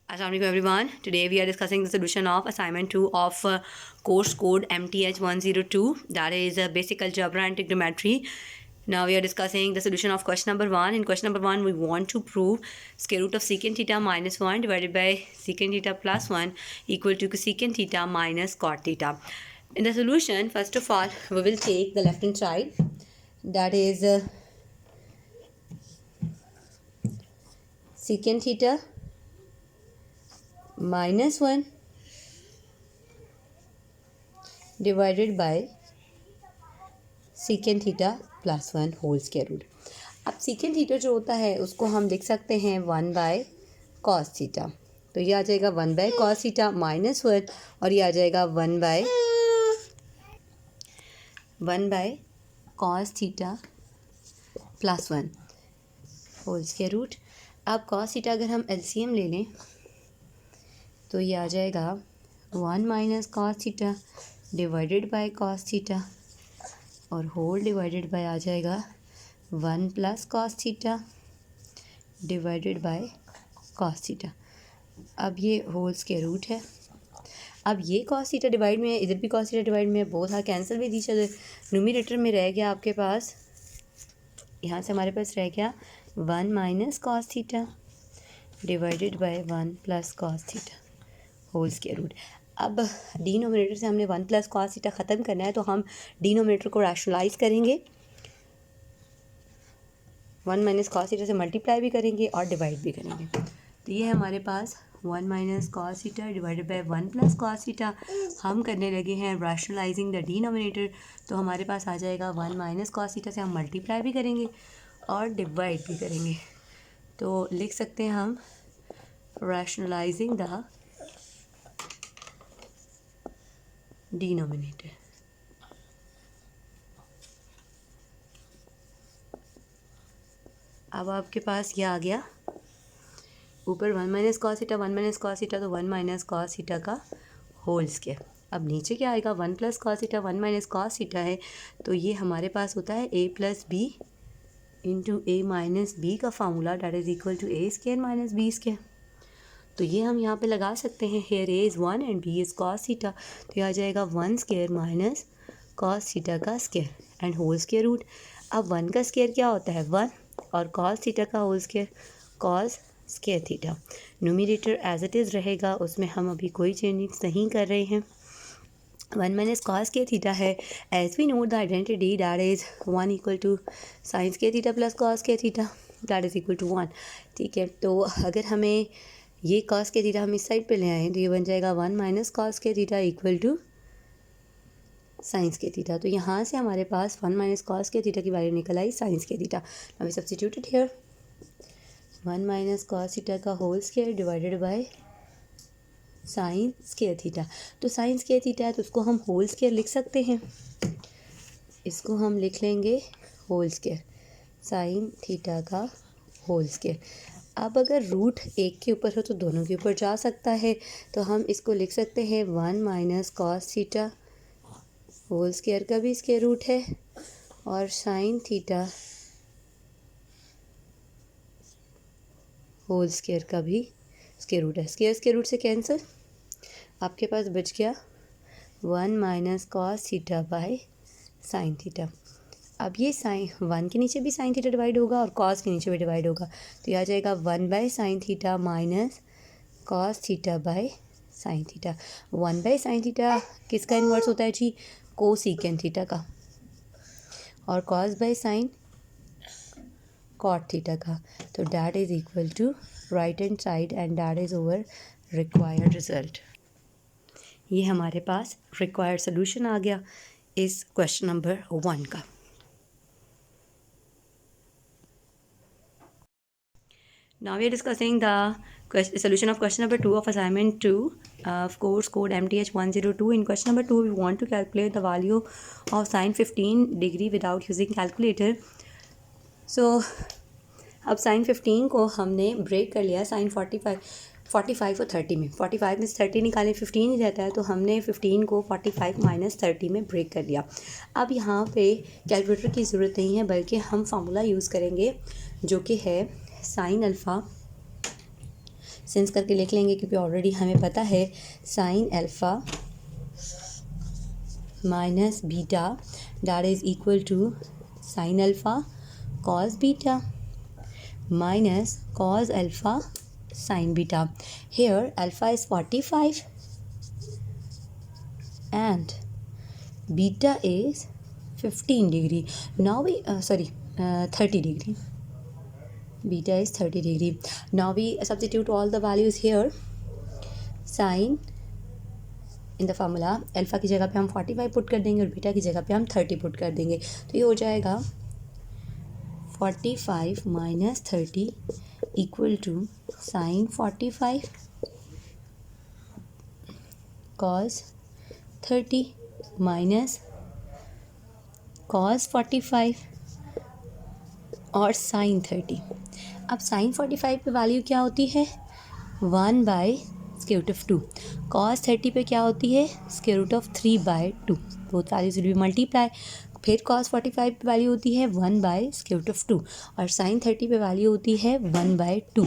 Assalamualaikum everyone. Today we are discussing the solution of assignment 2 of course code MTH 102, that is basic algebra and trigonometry. Now we are discussing the solution of question number 1. In question number 1 we want to prove square root of secant theta minus 1 divided by secant theta plus 1 equal to secant theta minus cot theta. In the solution, first of all we will take the left hand side, that is secant theta minus 1 divided by secant theta plus 1 whole square root. अब secant theta जो होता है उसको हम लिख सकते हैं 1 by cos theta. तो ये आ जाएगा 1 बाय कॉस थीटा माइनस 1 और ये आ जाएगा 1 by cos theta plus 1 whole square root. अब कॉस थीटा अगर हम एलसीएम ले लें तो ये आ जाएगा 1 minus cos theta divided bye cos theta और होल डिवाइडेड बाय आ जाएगा 1 plus cos theta divided bye cos theta. अब ये होल स्क्वायर रूट है. अब ये कॉस थीटा डिवाइड में है, इधर भी कॉस थीटा डिवाइड में है, बहुत हाँ कैंसिल भी दी चले. न्यूमरेटर में रह गया आपके पास, यहाँ से हमारे पास रह गया 1 minus cos theta divided by 1 plus cos theta whole square root. अब डिनोमिनेटर से हमने 1 प्लस कॉस थीटा ख़त्म करना है तो हम डिनोमिनेटर को रैशनलाइज करेंगे, 1 माइनस कॉस थीटा से मल्टीप्लाई भी करेंगे और डिवाइड भी करेंगे. तो ये है हमारे पास 1 minus cos theta divided by 1 plus cos theta. हम करने लगे हैं रैशनलाइजिंग द डिनोमिनेटर, तो हमारे पास आ जाएगा 1 माइनस कॉस थीटा से हम मल्टीप्लाई भी करेंगे और डिवाइड भी करेंगे. तो लिख सकते हैं हम रैशनलाइजिंग द डिनोमिनेटर. अब आपके पास ये आ गया ऊपर 1 minus cos theta 1 minus cos theta, तो 1 माइनस कॉस थीटा का होल स्क्वायर. अब नीचे क्या आएगा 1 plus cos theta 1 minus cos theta है, तो ये हमारे पास होता है a plus B into A minus B का formula, that is equal to A square minus B square. तो ये हम यहाँ पे लगा सकते हैं. Here A is 1 and B is cos theta, तो ये आ जाएगा 1 स्क्वायर माइनस कॉस थीटा का square and whole square root. अब 1 का स्क्वायर क्या होता है 1 और कॉस थीटा का whole square cos square theta. Numerator as it is रहेगा, उसमें हम अभी कोई चेंज नहीं कर रहे हैं. 1 माइनस कॉस स्क्वायर थीटा है. As we note the identity that is 1 equal to sine square theta plus cos square theta that is equal to 1. ठीक है, तो अगर हमें ये कॉस के थीटा हम इस साइड पे ले आए तो ये बन जाएगा 1 माइनस कॉस के थीटा इक्वल टू साइंस के थीटा. तो यहाँ से हमारे पास 1 माइनस कॉस के थीटा की वैल्यू निकल आई साइंस के थीटा. अभी substituted here 1 minus cos theta का whole square divided by sine square theta. तो साइन स्क्वायर थीटा है तो उसको हम होल स्क्वायर लिख सकते हैं. इसको हम लिख लेंगे होल स्क्वायर साइन थीटा का होल स्क्वायर. अब अगर रूट एक के ऊपर हो तो दोनों के ऊपर जा सकता है, तो हम इसको लिख सकते हैं 1 minus cos theta whole square का भी स्क्वायर रूट है और साइन थीटा होल स्क्वायर का भी स्क्वायर रूट है. स्क्वायर रूट से कैंसिल, आपके पास बच गया 1 minus cos theta by sine theta. अब ये साइन 1 के नीचे भी साइन थीटा डिवाइड होगा और कॉस के नीचे भी डिवाइड होगा, तो ये आ जाएगा 1 by sine theta minus cos theta by sine theta. 1 by sine theta किसका इन्वर्स होता है जी, कोसेकेंट थीटा का, और cos by sine cot theta का. तो that is equal to right hand side and that is over required result. ये हमारे पास रिक्वायर्ड सोल्यूशन आ गया इस क्वेश्चन नंबर 1 का. Now we are discussing the solution of question number 2 of assignment 2 of course code MTH 102. In question number 2 we want to calculate the value of sin 15 degree without using calculator. So अब sin 15 को हमने break कर लिया sin 45 और 30 में. 45 में 30 निकालें 15 ही रहता है, तो हमने 15 को 45 माइनस 30 में ब्रेक कर दिया. अब यहाँ पे कैलकुलेटर की ज़रूरत नहीं है, बल्कि हम फार्मूला यूज़ करेंगे जो कि है साइन अल्फ़ा सिंस करके लिख लेंगे क्योंकि ऑलरेडी हमें पता है sine alpha minus beta that is equal to sine alpha cos beta minus cos alpha sin beta. Here alpha is 45 and beta is 15 degree. Now we 30 degree. Beta is 30 degree. Now we substitute all the values here. Sin in the formula alpha की जगह पे हम 45 put कर देंगे और beta की जगह पे हम 30 पुट कर देंगे, तो ये हो जाएगा 45 minus 30 equal to sin 45 cos 30 minus cos 45 और sin 30. अब sin 45 पे वैल्यू क्या होती है 1 by square root of 2. cos 30 पे क्या होती है square root of 3 by 2. Both values will be multiply. फिर cos 45 पे वैल्यू होती है 1 बाई स्क्वायर रूट ऑफ 2 और sin 30 पे वैल्यू होती है 1 बाई 2.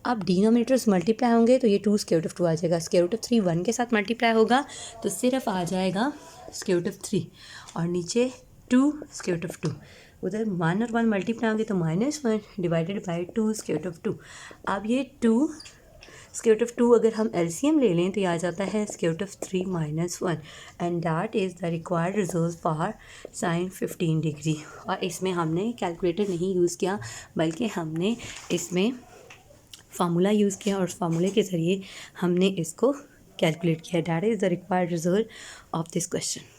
अब डिनोमिनेटर्स मल्टीप्लाई होंगे तो ये 2 स्क्वायर रूट ऑफ 2 आ जाएगा. स्क्वायर रूट ऑफ 3 1 के साथ मल्टीप्लाई होगा तो सिर्फ आ जाएगा स्क्वायर रूट ऑफ 3 और नीचे 2 स्क्वायर रूट ऑफ 2. उधर 1 और 1 मल्टीप्लाई होंगे तो -1 divided by 2 square root of 2. अब ये 2 स्क्वायर रूट ऑफ 2 अगर हम एलसीएम ले लें तो ये आ जाता है square root of 3 - 1 and that is the required result for sine 15 degree. और इसमें हमने कैलकुलेटर नहीं यूज़ किया बल्कि हमने इसमें फार्मूला यूज़ किया और उस फार्मूले के ज़रिए हमने इसको कैलकुलेट किया. That is the required result of this question.